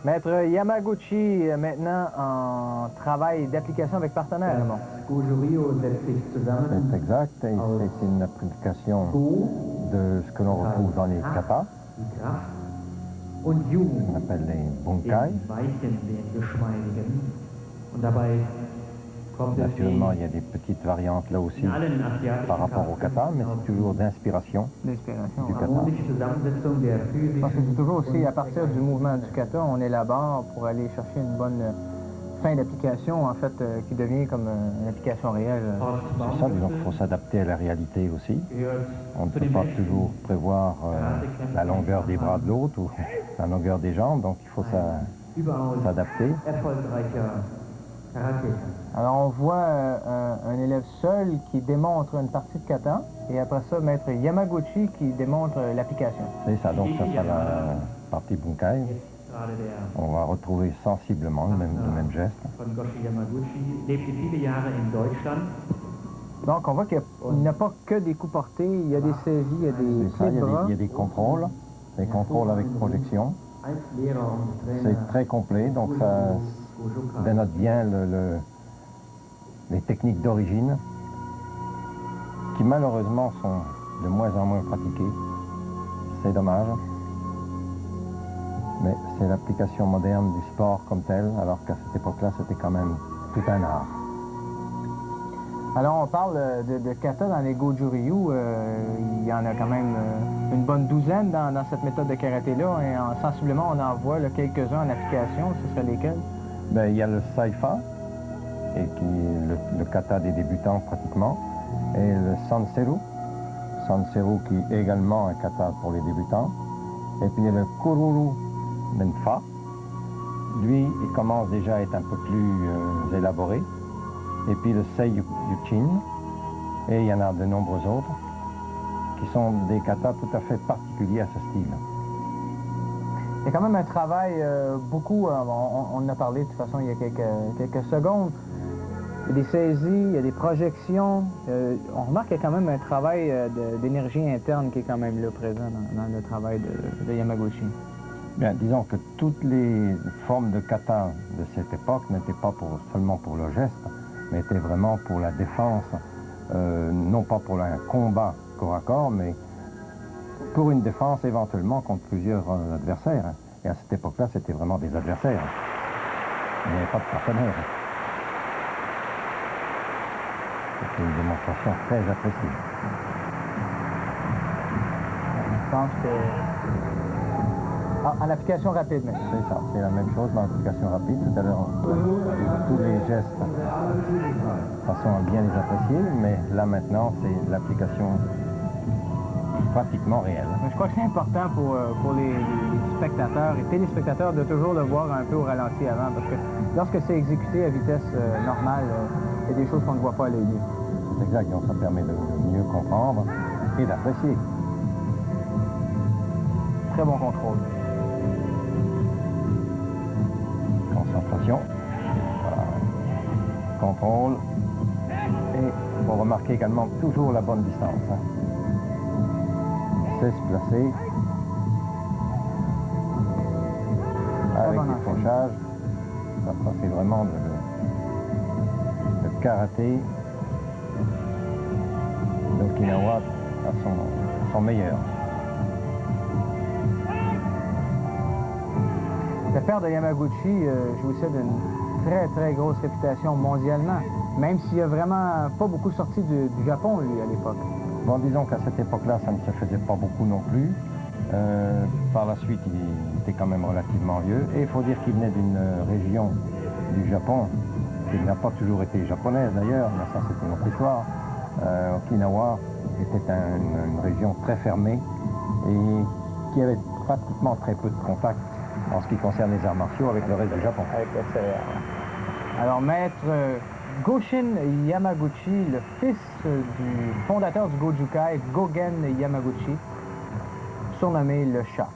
Maître Yamaguchi, maintenant en travail d'application avec partenaire. C'est exact, et c'est une application de ce que l'on retrouve dans les katas, qu'on appelle les bunkai. Naturellement, il y a des petites variantes là aussi par rapport au kata, mais c'est toujours d'inspiration du kata. Parce que c'est toujours aussi à partir du mouvement du kata, on élabore pour aller chercher une bonne fin d'application, en fait, qui devient comme une application réelle. C'est ça, disons qu'il faut s'adapter à la réalité aussi. On ne peut pas toujours prévoir la longueur des bras de l'autre ou la longueur des jambes, donc il faut s'adapter. Alors on voit un élève seul qui démontre une partie de kata, et après ça, Maître Yamaguchi qui démontre l'application. C'est ça, donc ça sera la partie bunkai. On va retrouver sensiblement le même geste. Donc on voit qu'il n'y a pas que des coups portés, il y a des saisies, il y a des plis de bras. Il y a des contrôles avec projection. C'est très complet, donc ça dénote bien les techniques d'origine qui malheureusement sont de moins en moins pratiquées. C'est dommage. Mais c'est l'application moderne du sport comme tel, alors qu'à cette époque-là, c'était quand même tout un art. Alors on parle de kata dans les Goju-Ryu, il y en a quand même une bonne douzaine dans cette méthode de karaté-là, et sensiblement on en voit quelques-uns en application. Ce serait lesquels? Ben, il y a le Saifa, et qui est le kata des débutants pratiquement, et le Sanseru qui est également un kata pour les débutants, et puis il y a le Kururu Menfa. Lui, il commence déjà à être un peu plus élaboré, et puis le Seiyuchin, et il y en a de nombreux autres, qui sont des katas tout à fait particuliers à ce style. Il y a quand même un travail beaucoup, on en a parlé de toute façon il y a quelques secondes. Il y a des saisies, il y a des projections. On remarque qu'il y a quand même un travail d'énergie interne qui est quand même là présent dans le travail de Yamaguchi. Bien, disons que toutes les formes de kata de cette époque n'étaient pas seulement pour le geste, mais étaient vraiment pour la défense, non pas pour un combat corps à corps, mais pour une défense éventuellement contre plusieurs adversaires. Et à cette époque-là, c'était vraiment des adversaires. Il n'y avait pas de partenaires. C'était une démonstration très appréciée. Je pense que... en application rapide maintenant. C'est ça, c'est la même chose dans l'application rapide. Tout à l'heure, tous les gestes de façon à bien les apprécier, mais là maintenant, c'est l'application pratiquement réelle. Mais je crois que c'est important pour les spectateurs et téléspectateurs de toujours le voir un peu au ralenti avant, parce que lorsque c'est exécuté à vitesse normale, il y a des choses qu'on ne voit pas à l'œil nu. C'est exact, donc ça permet de mieux comprendre et d'apprécier. Très bon contrôle. Concentration, voilà. Contrôle, et il faut remarquer également toujours la bonne distance. Hein. C'est se placer avec les fauchages. Ça c'est vraiment le karaté d'Okinawa à son meilleur. Le père de Yamaguchi jouissait d'une très grosse réputation mondialement, même s'il n'y a vraiment pas beaucoup sorti du Japon, lui, à l'époque. Bon, disons qu'à cette époque-là, ça ne se faisait pas beaucoup non plus. Par la suite, il était quand même relativement vieux. Et il faut dire qu'il venait d'une région du Japon, qui n'a pas toujours été japonaise d'ailleurs, mais ça c'est une autre histoire. Okinawa était une région très fermée et qui avait pratiquement très peu de contact en ce qui concerne les arts martiaux avec le reste du Japon. Avec l'extérieur. Alors, maître Goshin Yamaguchi, le fils du fondateur du Gojukai, Gogen Yamaguchi, surnommé le Chat.